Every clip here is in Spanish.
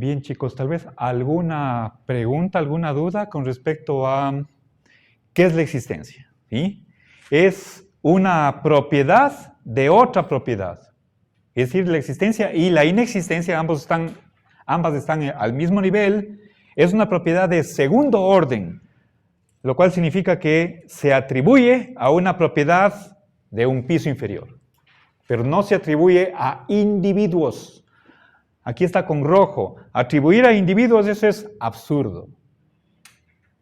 Bien, chicos, tal vez alguna pregunta, alguna duda con respecto a qué es la existencia. ¿Sí? Es una propiedad de otra propiedad. Es decir, la existencia y la inexistencia, ambas están al mismo nivel. Es una propiedad de segundo orden, lo cual significa que se atribuye a una propiedad de un piso inferior, pero no se atribuye a individuos. Aquí está con rojo. Atribuir a individuos, eso es absurdo.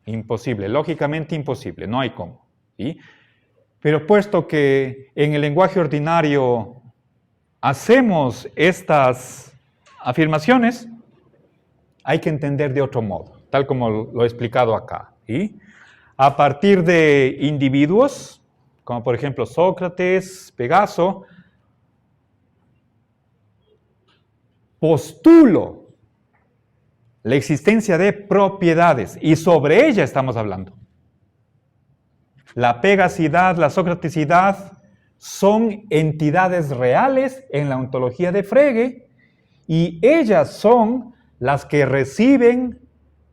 Imposible, lógicamente imposible, no hay cómo. ¿Sí? Pero puesto que en el lenguaje ordinario hacemos estas afirmaciones, hay que entender de otro modo, tal como lo he explicado acá. ¿Sí? A partir de individuos, como por ejemplo Sócrates, Pegaso, postulo la existencia de propiedades, y sobre ella estamos hablando. La pegasidad, la socraticidad son entidades reales en la ontología de Frege, y ellas son las que reciben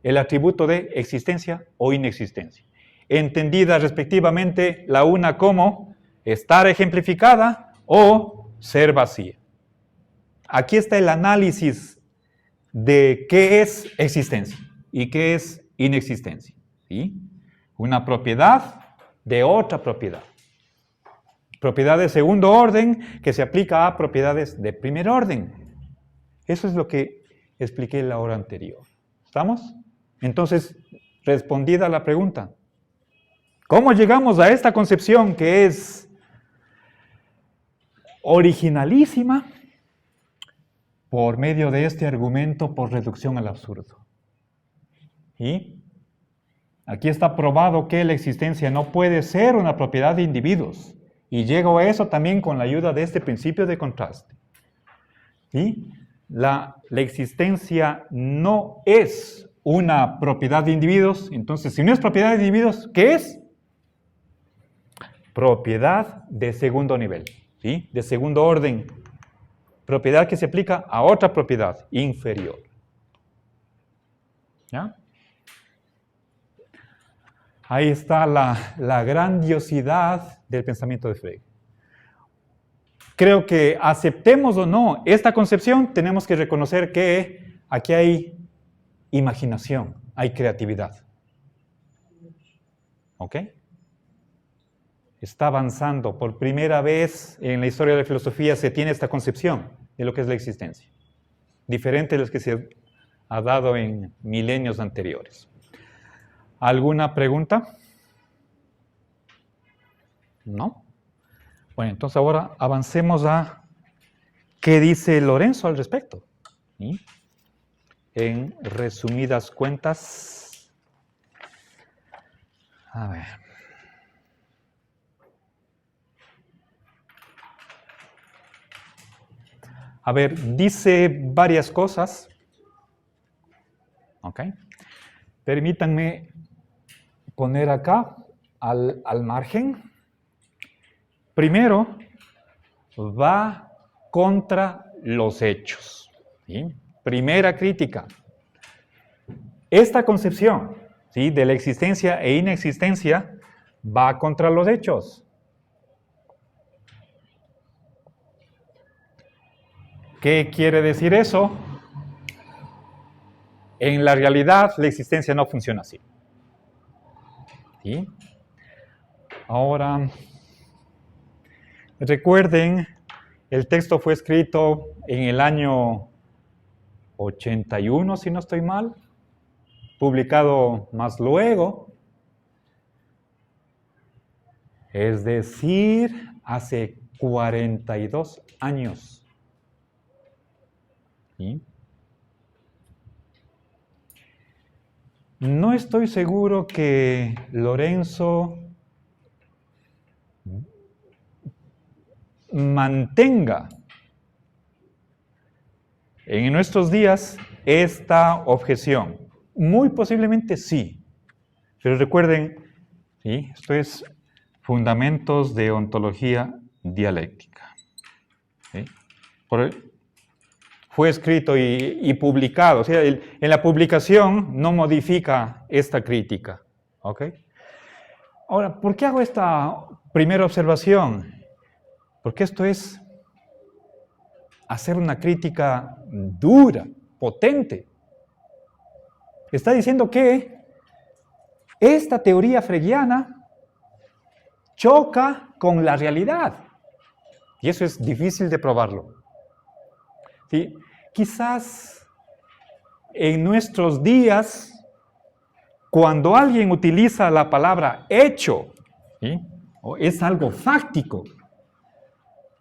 el atributo de existencia o inexistencia, entendidas respectivamente la una como estar ejemplificada o ser vacía. Aquí está el análisis de qué es existencia y qué es inexistencia. ¿Sí? Una propiedad de otra propiedad. Propiedad de segundo orden que se aplica a propiedades de primer orden. Eso es lo que expliqué en la hora anterior. ¿Estamos? Entonces, respondida la pregunta, ¿cómo llegamos a esta concepción que es originalísima? Por medio de este argumento por reducción al absurdo. ¿Y? Aquí está probado que la existencia no puede ser una propiedad de individuos. Y llego a eso también con la ayuda de este principio de contraste. ¿Sí? La existencia no es una propiedad de individuos. Entonces, si no es propiedad de individuos, ¿qué es? Propiedad de segundo nivel. ¿Sí? De segundo orden. Propiedad que se aplica a otra propiedad inferior. ¿Ya? Ahí está la grandiosidad del pensamiento de Frege. Creo que aceptemos o no esta concepción, tenemos que reconocer que aquí hay imaginación, hay creatividad. ¿Ok? Está avanzando. Por primera vez en la historia de la filosofía se tiene esta concepción de lo que es la existencia, diferente de los que se ha dado en milenios anteriores. ¿Alguna pregunta? ¿No? Bueno, entonces ahora avancemos a qué dice Lorenzo al respecto. ¿Sí? En resumidas cuentas, a ver. A ver, dice varias cosas. ¿Ok? Permítanme poner acá al margen. Primero, va contra los hechos. ¿Sí? Primera crítica. Esta concepción, ¿sí?, de la existencia e inexistencia va contra los hechos. ¿Qué quiere decir eso? En la realidad, la existencia no funciona así. ¿Sí? Ahora, recuerden, el texto fue escrito en el año 81, si no estoy mal, publicado más luego, es decir, hace 42 años. ¿Sí? No estoy seguro que Lorenzo mantenga en nuestros días esta objeción. Muy posiblemente sí, pero recuerden, ¿sí?, esto es Fundamentos de Ontología Dialéctica. ¿Sí? fue escrito y publicado. O sea, en la publicación no modifica esta crítica. ¿Ok? Ahora, ¿por qué hago esta primera observación? Porque esto es hacer una crítica dura, potente. Está diciendo que esta teoría fregiana choca con la realidad. Y eso es difícil de probarlo. ¿Sí? Quizás en nuestros días, cuando alguien utiliza la palabra hecho, ¿sí? O es algo fáctico,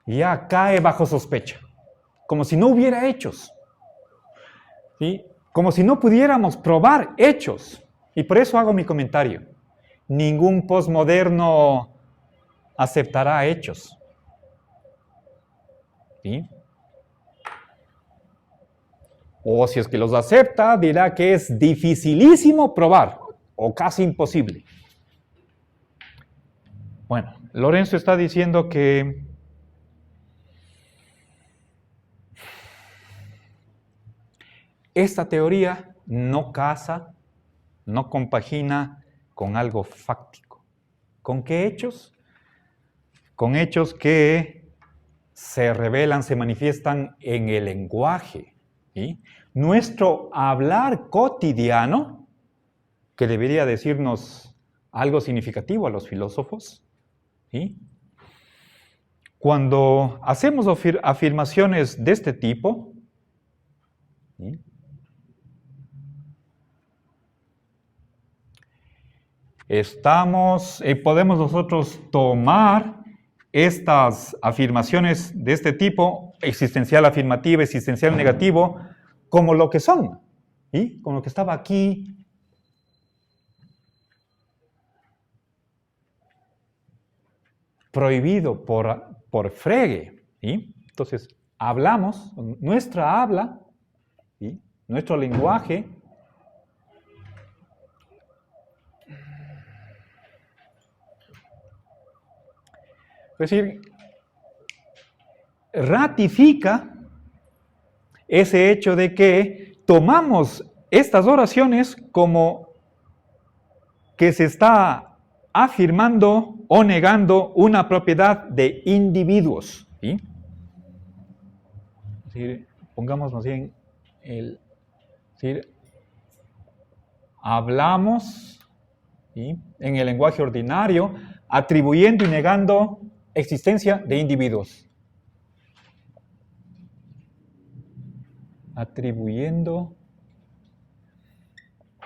ya cae bajo sospecha, como si no hubiera hechos, ¿sí? Como si no pudiéramos probar hechos. Y por eso hago mi comentario. Ningún posmoderno aceptará hechos. ¿Sí? O si es que los acepta, dirá que es dificilísimo probar, o casi imposible. Bueno, Lorenzo está diciendo que esta teoría no casa, no compagina con algo fáctico. ¿Con qué hechos? Con hechos que se revelan, se manifiestan en el lenguaje. ¿Sí? Nuestro hablar cotidiano, que debería decirnos algo significativo a los filósofos, ¿sí? Cuando hacemos afirmaciones de este tipo, ¿sí? Podemos nosotros tomar estas afirmaciones de este tipo, existencial afirmativa, existencial negativo, como lo que son, ¿sí? Como lo que estaba aquí prohibido por Frege, ¿sí? Entonces, hablamos, nuestra habla, ¿sí? Nuestro lenguaje, es decir, ratifica ese hecho de que tomamos estas oraciones como que se está afirmando o negando una propiedad de individuos. ¿Sí? Es decir, pongamos más bien es decir, hablamos, ¿sí? En el lenguaje ordinario, atribuyendo y negando existencia de individuos. Atribuyendo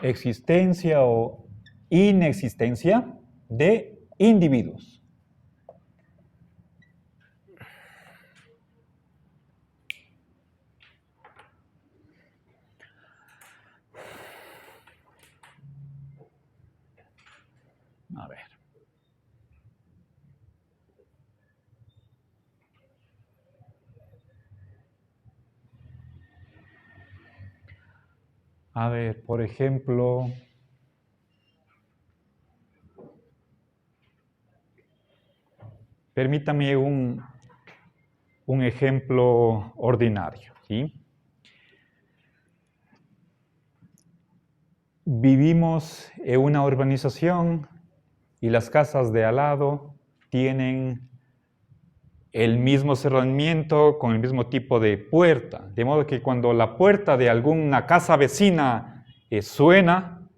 existencia o inexistencia de individuos. A ver. A ver, por ejemplo, permítame un ejemplo ordinario, ¿sí? Vivimos en una urbanización y las casas de al lado tienen el mismo cerramiento con el mismo tipo de puerta, de modo que cuando la puerta de alguna casa vecina suena,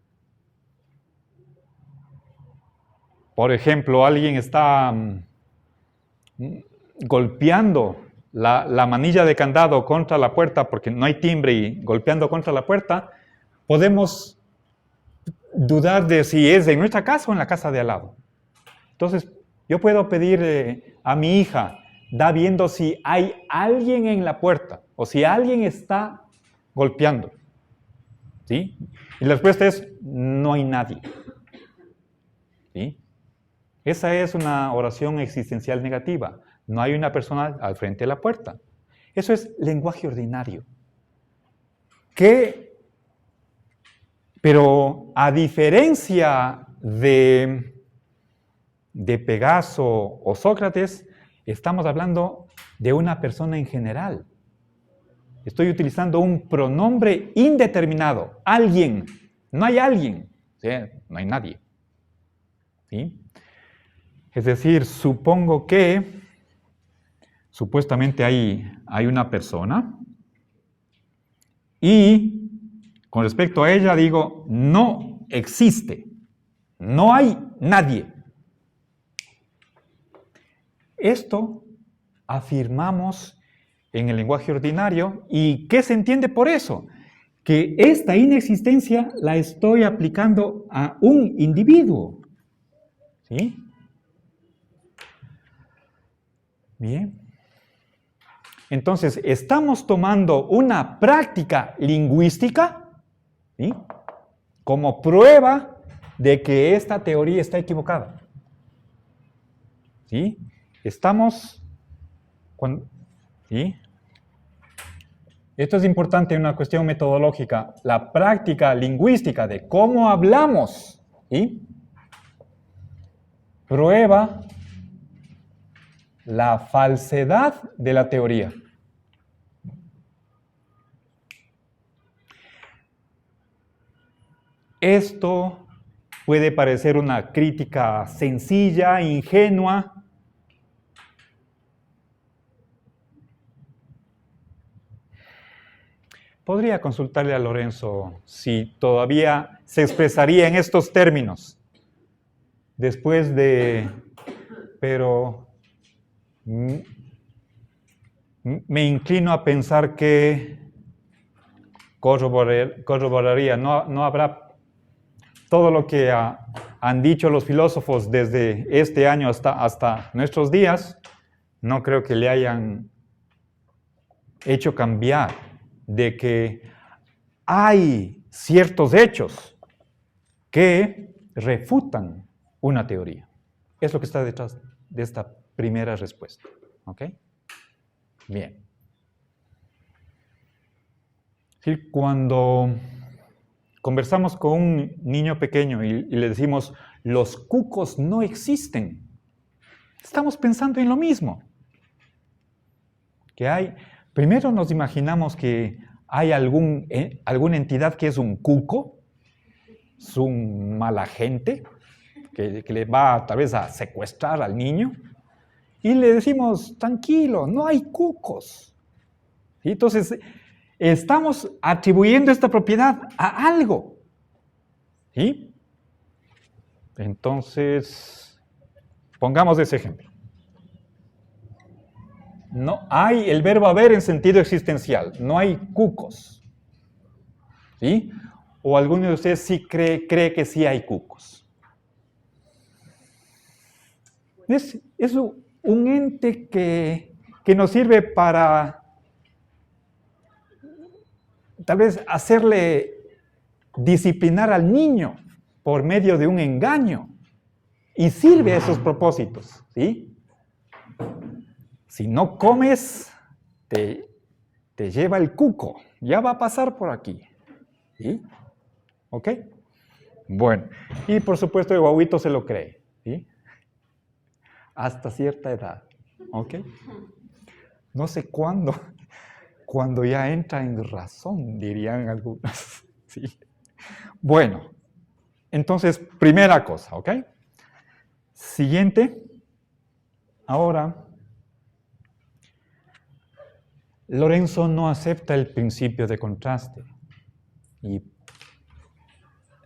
por ejemplo, alguien está golpeando la manilla de candado contra la puerta porque no hay timbre y golpeando contra la puerta, podemos dudar de si es en nuestra casa o en la casa de al lado. Entonces, yo puedo pedir a mi hija, da viendo si hay alguien en la puerta o si alguien está golpeando. ¿Sí? Y la respuesta es, no hay nadie. ¿Sí? Esa es una oración existencial negativa. No hay una persona al frente de la puerta. Eso es lenguaje ordinario. Pero a diferencia de Pegaso o Sócrates, estamos hablando de una persona en general. Estoy utilizando un pronombre indeterminado. Alguien. No hay alguien. ¿Sí? No hay nadie. ¿Sí? Es decir, supongo que supuestamente hay una persona y con respecto a ella digo, no existe. No hay nadie. Esto afirmamos en el lenguaje ordinario. ¿Y qué se entiende por eso? Que esta inexistencia la estoy aplicando a un individuo. ¿Sí? Bien. Entonces, estamos tomando una práctica lingüística, ¿sí?, como prueba de que esta teoría está equivocada. ¿Sí? ¿Sí? Esto es importante en una cuestión metodológica. La práctica lingüística de cómo hablamos, ¿sí?, prueba la falsedad de la teoría. Esto puede parecer una crítica sencilla, ingenua. Podría consultarle a Lorenzo si todavía se expresaría en estos términos. Después de... Pero me inclino a pensar que corroboraría. No habrá todo lo que han dicho los filósofos desde este año hasta nuestros días. No creo que le hayan hecho cambiar de que hay ciertos hechos que refutan una teoría. Es lo que está detrás de esta primera respuesta. ¿Ok? Bien. Sí, cuando conversamos con un niño pequeño y le decimos, los cucos no existen, estamos pensando en lo mismo. Primero nos imaginamos que hay alguna entidad que es un cuco, es un mala gente, que le va tal vez a secuestrar al niño, y le decimos, tranquilo, no hay cucos. ¿Sí? Entonces, estamos atribuyendo esta propiedad a algo. ¿Sí? Entonces, pongamos ese ejemplo. No hay el verbo haber en sentido existencial, no hay cucos. ¿Sí? ¿O alguno de ustedes sí cree que sí hay cucos? Es un ente que nos sirve para tal vez hacerle disciplinar al niño por medio de un engaño. Y sirve a esos propósitos, ¿sí? Si no comes, te lleva el cuco. Ya va a pasar por aquí. ¿Sí? ¿Ok? Bueno, y por supuesto el guauito se lo cree. ¿Sí? Hasta cierta edad. ¿Ok? No sé cuándo, cuando ya entra en razón, dirían algunos. ¿Sí? Bueno, entonces, primera cosa, ¿ok? Siguiente. Ahora, Lorenzo no acepta el principio de contraste y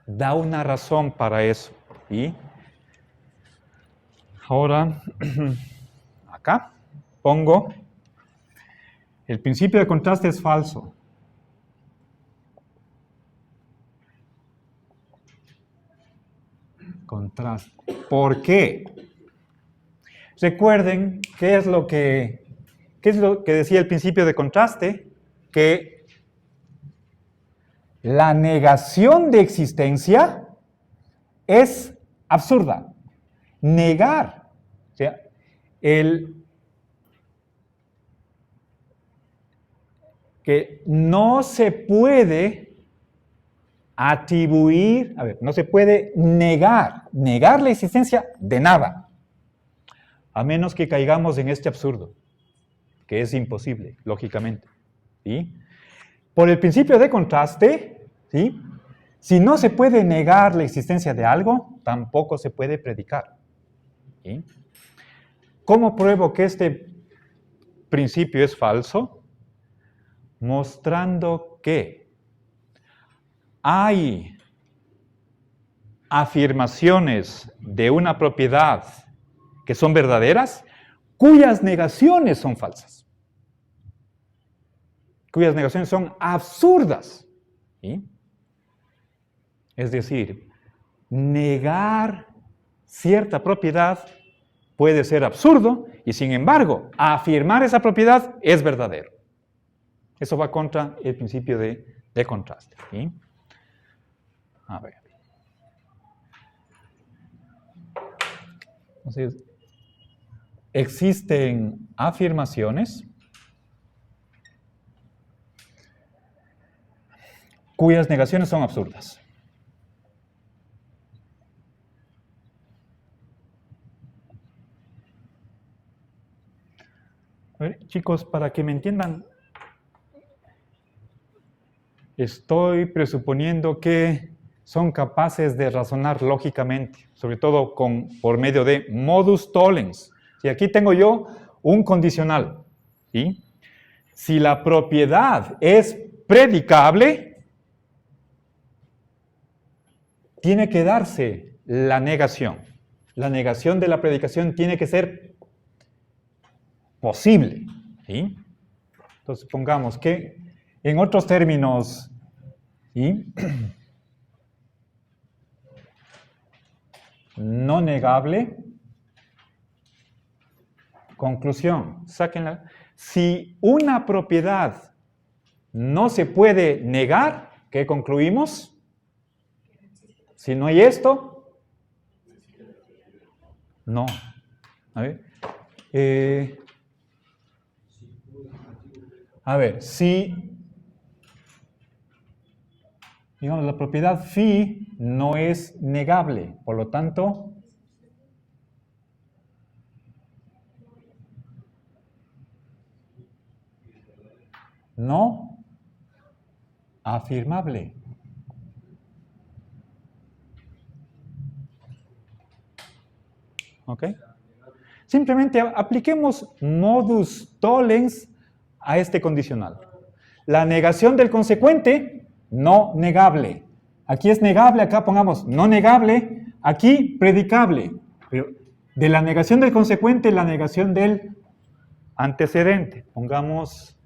da una razón para eso. ¿Sí? Ahora, acá pongo, el principio de contraste es falso. Contraste. ¿Por qué? Recuerden, ¿qué es lo que decía el principio de contraste? Que la negación de existencia es absurda. Negar, o sea, que no se puede atribuir, no se puede negar la existencia de nada, a menos que caigamos en este absurdo, que es imposible, lógicamente. ¿Sí? Por el principio de contraste, ¿sí? Si no se puede negar la existencia de algo, tampoco se puede predicar. ¿Sí? ¿Cómo pruebo que este principio es falso? Mostrando que hay afirmaciones de una propiedad que son verdaderas, cuyas negaciones son falsas, cuyas negaciones son absurdas. ¿Sí? Es decir, negar cierta propiedad puede ser absurdo y, sin embargo, afirmar esa propiedad es verdadero. Eso va contra el principio de contraste. ¿Sí? A ver. Entonces, existen afirmaciones cuyas negaciones son absurdas. A ver, chicos, para que me entiendan, estoy presuponiendo que son capaces de razonar lógicamente, sobre todo por medio de modus tollens. Y aquí tengo yo un condicional. ¿Sí? Si la propiedad es predicable, tiene que darse la negación. La negación de la predicación tiene que ser posible. ¿Sí? Entonces, pongamos que, en otros términos, ¿sí? No negable. Conclusión, sáquenla. Si una propiedad no se puede negar, ¿qué concluimos? Si no hay esto, no. A ver, si, digamos, la propiedad phi no es negable, por lo tanto, no afirmable. ¿Ok? Simplemente apliquemos modus tollens a este condicional. La negación del consecuente, no negable. Aquí es negable, acá pongamos no negable, aquí predicable. Pero de la negación del consecuente, la negación del antecedente. Pongamos,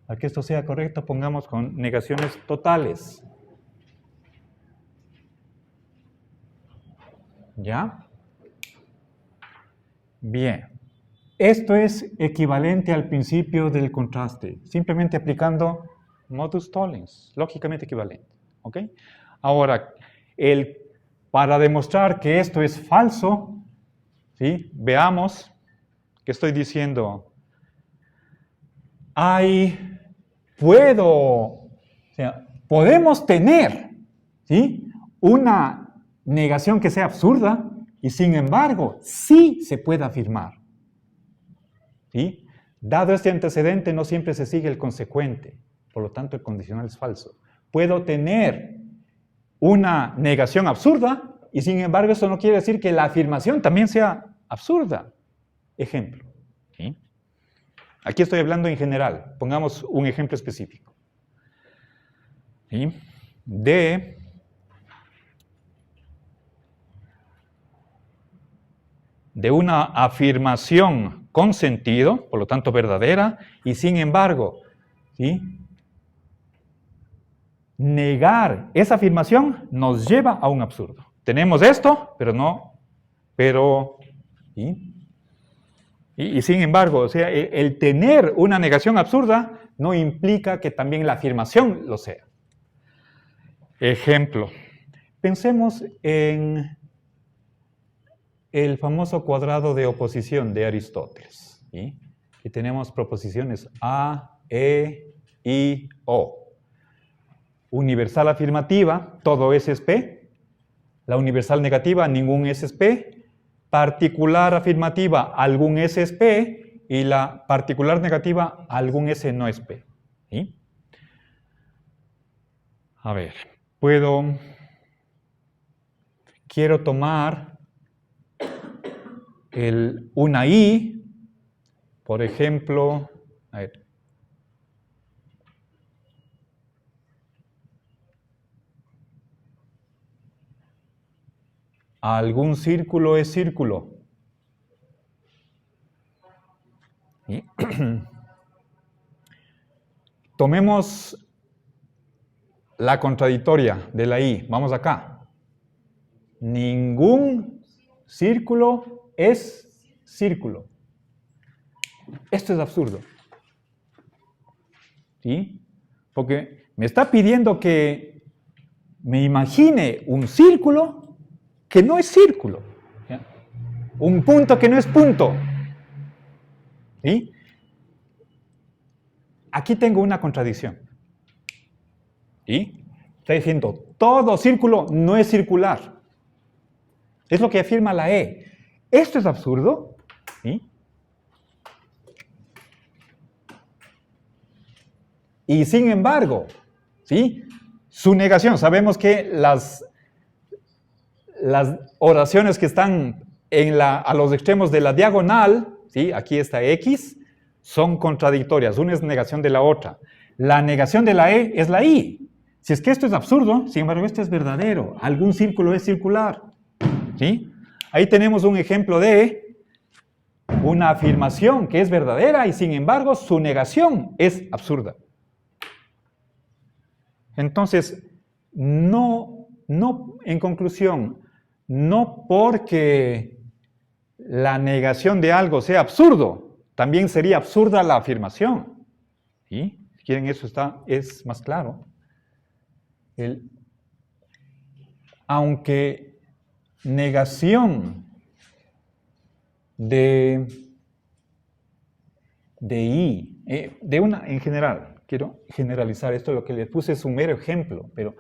para que esto sea correcto, pongamos con negaciones totales. ¿Ya? Bien. Esto es equivalente al principio del contraste, simplemente aplicando modus tollens, lógicamente equivalente. ¿Ok? Ahora, para demostrar que esto es falso, ¿sí? Veamos que estoy diciendo, podemos tener, ¿sí? Una negación que sea absurda y, sin embargo, sí se puede afirmar. ¿Sí? Dado este antecedente, no siempre se sigue el consecuente, por lo tanto el condicional es falso. Puedo tener una negación absurda y, sin embargo, eso no quiere decir que la afirmación también sea absurda. Ejemplo. ¿Sí? Aquí estoy hablando en general, pongamos un ejemplo específico. ¿Sí? De una afirmación con sentido, por lo tanto verdadera, y sin embargo, ¿sí? Negar esa afirmación nos lleva a un absurdo. Tenemos esto, ¿sí? Y sin embargo, o sea, el tener una negación absurda no implica que también la afirmación lo sea. Ejemplo, pensemos en el famoso cuadrado de oposición de Aristóteles. ¿Sí? Y tenemos proposiciones A, E, I, O. Universal afirmativa, todo S es P. La universal negativa, ningún S es P. Particular afirmativa, algún S es P. Y la particular negativa, algún S no es P. ¿Sí? A ver, quiero tomar una I, por ejemplo, a ver, algún círculo es círculo. ¿Sí? Tomemos la contradictoria de la I. Vamos acá. Ningún círculo es círculo. Esto es absurdo. ¿Sí? Porque me está pidiendo que me imagine un círculo que no es círculo. ¿Ya? Un punto que no es punto. ¿Sí? Aquí tengo una contradicción. ¿Sí? Está diciendo, todo círculo no es circular. Es lo que afirma la E. Esto es absurdo. ¿Sí? Y sin embargo, ¿sí? Su negación, sabemos que las oraciones que están a los extremos de la diagonal, ¿sí? Aquí está X, son contradictorias. Una es negación de la otra. La negación de la E es la I. Si es que esto es absurdo, sin embargo, esto es verdadero. Algún círculo es circular. ¿Sí? Ahí tenemos un ejemplo de una afirmación que es verdadera y sin embargo su negación es absurda. Entonces, en conclusión, no porque la negación de algo sea absurdo, también sería absurda la afirmación. ¿Sí? Si quieren, eso es más claro. Aunque negación de I, en general, quiero generalizar esto, lo que les puse es un mero ejemplo, pero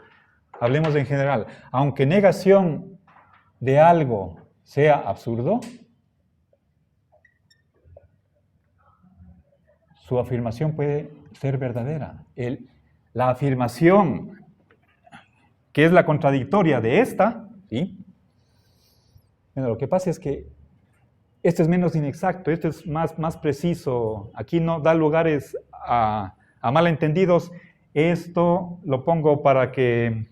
hablemos en general. Aunque negación de algo sea absurdo, su afirmación puede ser verdadera. La afirmación que es la contradictoria de esta, ¿sí? Bueno, lo que pasa es que este es menos inexacto, este es más preciso. Aquí no da lugares a malentendidos. Esto lo pongo para que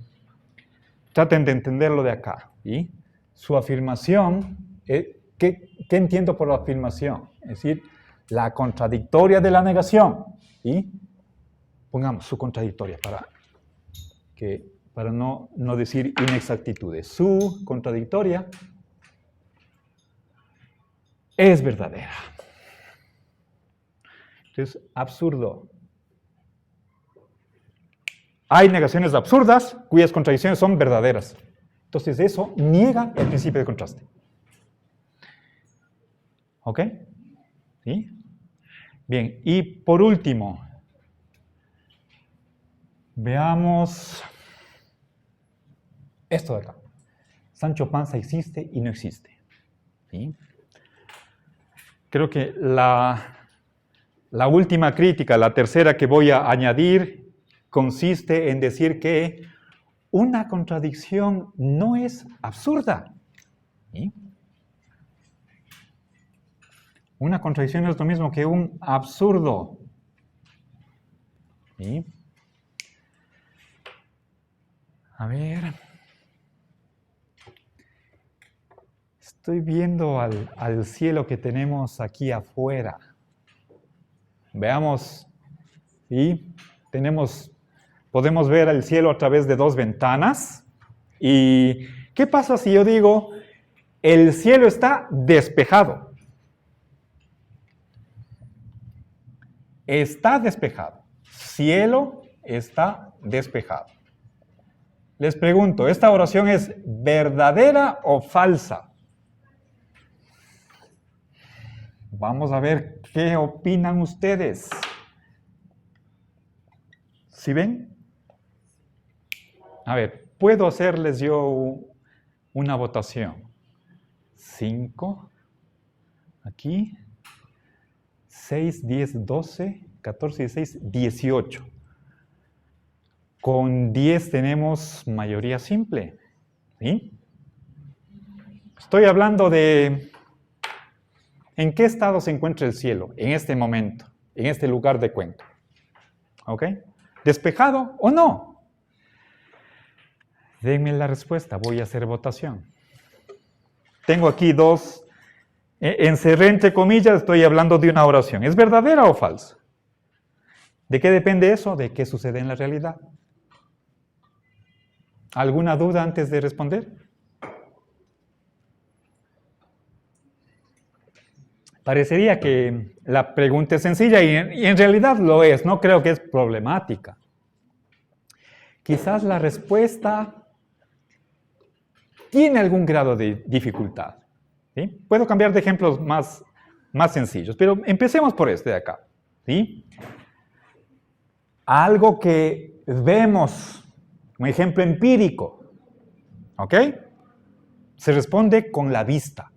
traten de entenderlo de acá. ¿Sí? Su afirmación, ¿qué entiendo por afirmación? Es decir, la contradictoria de la negación. ¿Sí? Pongamos su contradictoria para no decir inexactitudes. Su contradictoria es verdadera. Entonces, absurdo. Hay negaciones absurdas cuyas contradicciones son verdaderas. Entonces, eso niega el principio de contraste. ¿Ok? ¿Sí? Bien, y por último, veamos esto de acá. Sancho Panza existe y no existe. ¿Sí? Creo que la última crítica, la tercera que voy a añadir, consiste en decir que una contradicción no es absurda. ¿Sí? Una contradicción es lo mismo que un absurdo. ¿Sí? A ver. Estoy viendo al cielo que tenemos aquí afuera. Veamos. ¿Sí? Podemos ver el cielo a través de dos ventanas. ¿Y qué pasa si yo digo, el cielo está despejado? Está despejado. Cielo está despejado. Les pregunto, ¿esta oración es verdadera o falsa? Vamos a ver qué opinan ustedes. ¿Sí ven? A ver, puedo hacerles yo una votación. 5, aquí, 6, 10, 12, 14, 16, 18. Con 10 tenemos mayoría simple. ¿Sí? Estoy hablando de en qué estado se encuentra el cielo en este momento, en este lugar de cuento. ¿Ok? ¿Despejado o no? Denme la respuesta, voy a hacer votación. Tengo aquí dos, encerré entre comillas, estoy hablando de una oración. ¿Es verdadera o falsa? ¿De qué depende eso? De qué sucede en la realidad. ¿Alguna duda antes de responder? Parecería que la pregunta es sencilla y en realidad lo es, no creo que es problemática. Quizás la respuesta tiene algún grado de dificultad. ¿Sí? Puedo cambiar de ejemplos más sencillos, pero empecemos por este de acá. ¿Sí? Algo que vemos, un ejemplo empírico, ¿ok? Se responde con la vista.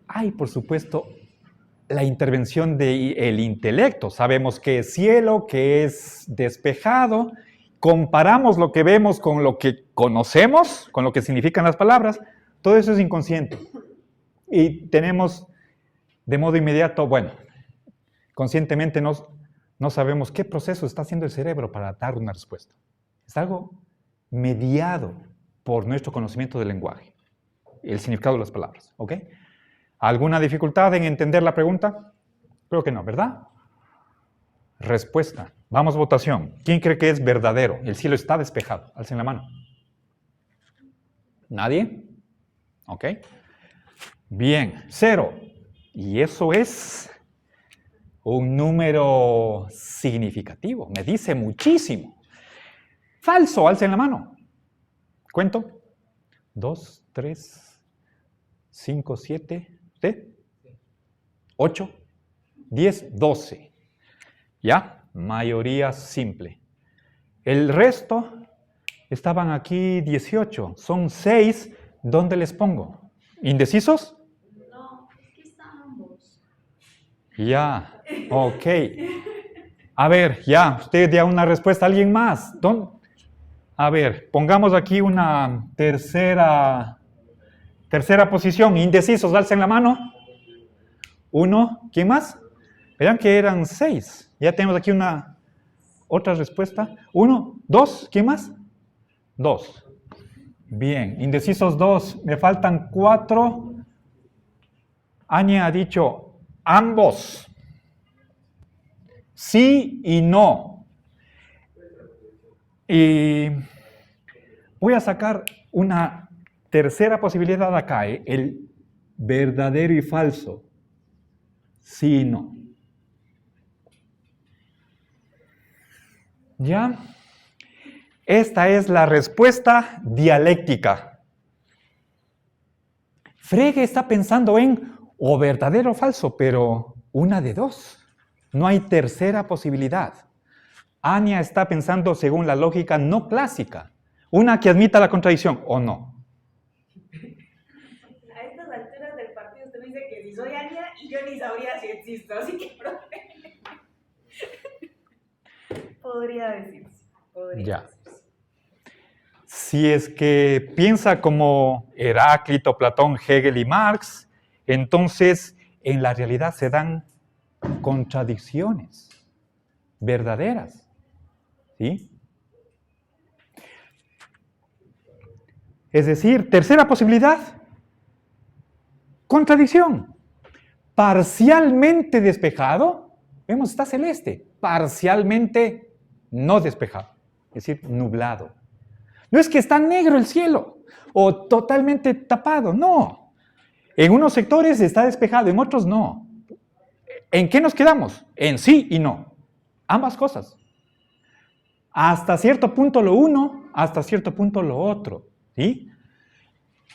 Hay, por supuesto, la intervención del intelecto. Sabemos que es cielo, que es despejado. Comparamos lo que vemos con lo que conocemos, con lo que significan las palabras. Todo eso es inconsciente. Y tenemos de modo inmediato, bueno, conscientemente no sabemos qué proceso está haciendo el cerebro para dar una respuesta. Es algo mediado por nuestro conocimiento del lenguaje, el significado de las palabras, ¿ok? ¿Alguna dificultad en entender la pregunta? Creo que no, ¿verdad? Respuesta. Vamos a votación. ¿Quién cree que es verdadero? El cielo está despejado. Alcen la mano. ¿Nadie? ¿Ok? Bien. 0. Y eso es un número significativo. Me dice muchísimo. Falso. Alcen la mano. ¿Cuento? 2, 3, 5, 7... ¿Sí? 8, 10, 12. ¿Ya? Mayoría simple. El resto estaban aquí 18. Son 6. ¿Dónde les pongo? ¿Indecisos? No, aquí están ambos. Ya. Ok. A ver, ya. Usted da una respuesta. ¿Alguien más? A ver, pongamos aquí una tercera posición, indecisos, alcen la mano. 1, ¿quién más? Verán que eran 6. Ya tenemos aquí otra respuesta. 1, 2, ¿quién más? 2. Bien, indecisos 2. Me faltan 4. Ania ha dicho ambos. Sí y no. Y voy a sacar una tercera posibilidad acá, el verdadero y falso. Sí y no. ¿Ya? Esta es la respuesta dialéctica. Frege está pensando en o verdadero o falso, pero una de dos. No hay tercera posibilidad. Ania está pensando según la lógica no clásica. Una que admita la contradicción o no. A estas alturas del partido usted me dice que si soy Ania y yo ni sabría si existo, así que podría decirse. Ya. Si es que piensa como Heráclito, Platón, Hegel y Marx, entonces en la realidad se dan contradicciones verdaderas. ¿Sí? Es decir, tercera posibilidad, contradicción. Parcialmente despejado, vemos, está celeste, parcialmente no despejado, es decir, nublado. No es que está negro el cielo o totalmente tapado, no. En unos sectores está despejado, en otros no. ¿En qué nos quedamos? En sí y no. Ambas cosas. Hasta cierto punto lo uno, hasta cierto punto lo otro. ¿Sí?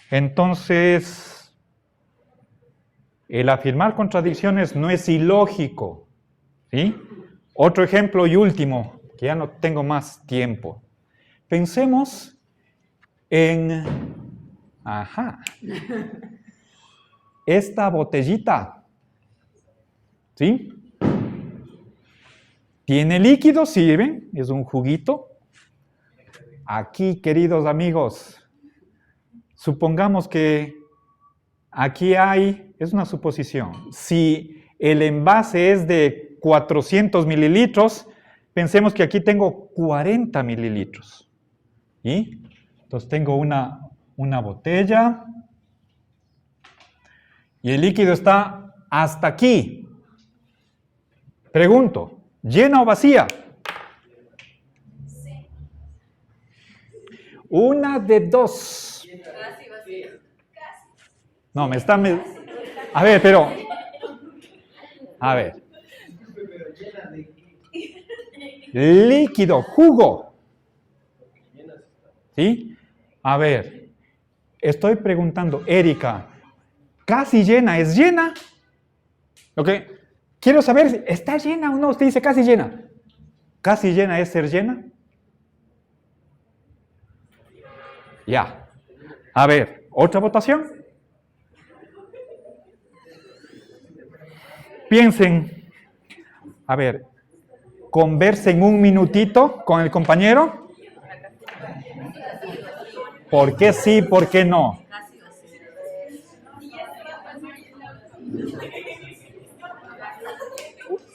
Entonces, el afirmar contradicciones no es ilógico. ¿Sí? Otro ejemplo y último, que ya no tengo más tiempo. Pensemos en, esta botellita, ¿sí? Tiene líquido, sí, ¿ven? Es un juguito. Aquí, queridos amigos, supongamos que aquí es una suposición. Si el envase es de 400 mililitros, pensemos que aquí tengo 40 mililitros. ¿Y? Entonces tengo una botella y el líquido está hasta aquí. Pregunto, ¿llena o vacía? Una de dos. Casi vacío. No, me está... A ver, pero... A ver. Líquido, jugo. ¿Sí? A ver. Estoy preguntando, Erika, ¿casi llena es llena? Ok. Quiero saber, ¿está llena o no? Usted dice casi llena. ¿Casi llena es ser llena? Ya. A ver, ¿otra votación? Piensen. A ver, conversen un minutito con el compañero. ¿Por qué sí, por qué no?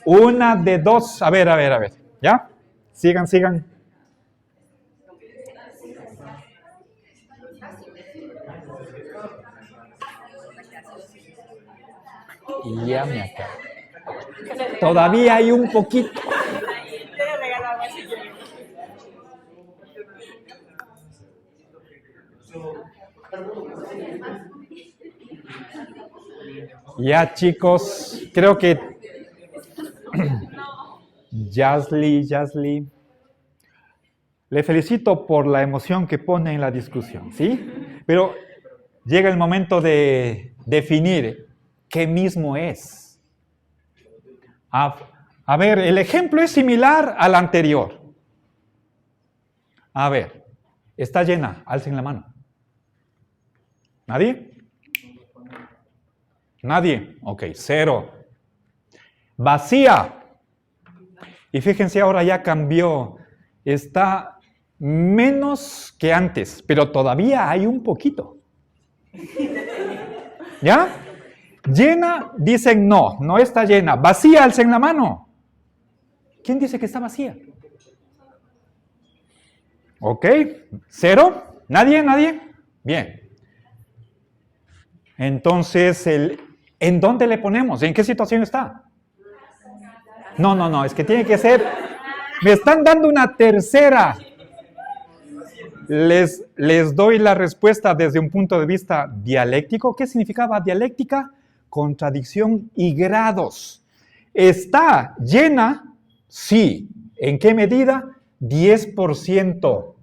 Una de dos. A ver. ¿Ya? Sigan. Y ya me acabo. Todavía hay un poquito. Ya, chicos, creo que Yasli, le felicito por la emoción que pone en la discusión, ¿sí? Pero llega el momento de definir qué mismo es. A ver, el ejemplo es similar al anterior. A ver, está llena, alcen la mano. ¿Nadie? ¿Nadie? Ok, 0. Vacía. Y fíjense, ahora ya cambió. Está menos que antes, pero todavía hay un poquito. ¿Ya? Llena, dicen no está llena. Vacía, alcen la mano. ¿Quién dice que está vacía? Ok, 0. ¿Nadie? Bien. Entonces, ¿en dónde le ponemos? ¿En qué situación está? No, es que tiene que ser... Me están dando una tercera. Les doy la respuesta desde un punto de vista dialéctico. ¿Qué significaba dialéctica? Contradicción y grados. ¿Está llena? Sí. ¿En qué medida? 10%.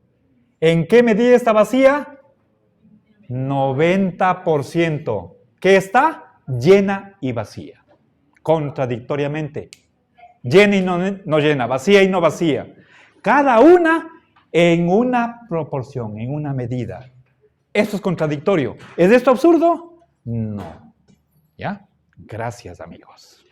¿En qué medida está vacía? 90%. ¿Qué está? Llena y vacía. Contradictoriamente. Llena y no llena, vacía y no vacía. Cada una en una proporción, en una medida. Esto es contradictorio. ¿Es esto absurdo? No. ¿Ya? Gracias, amigos.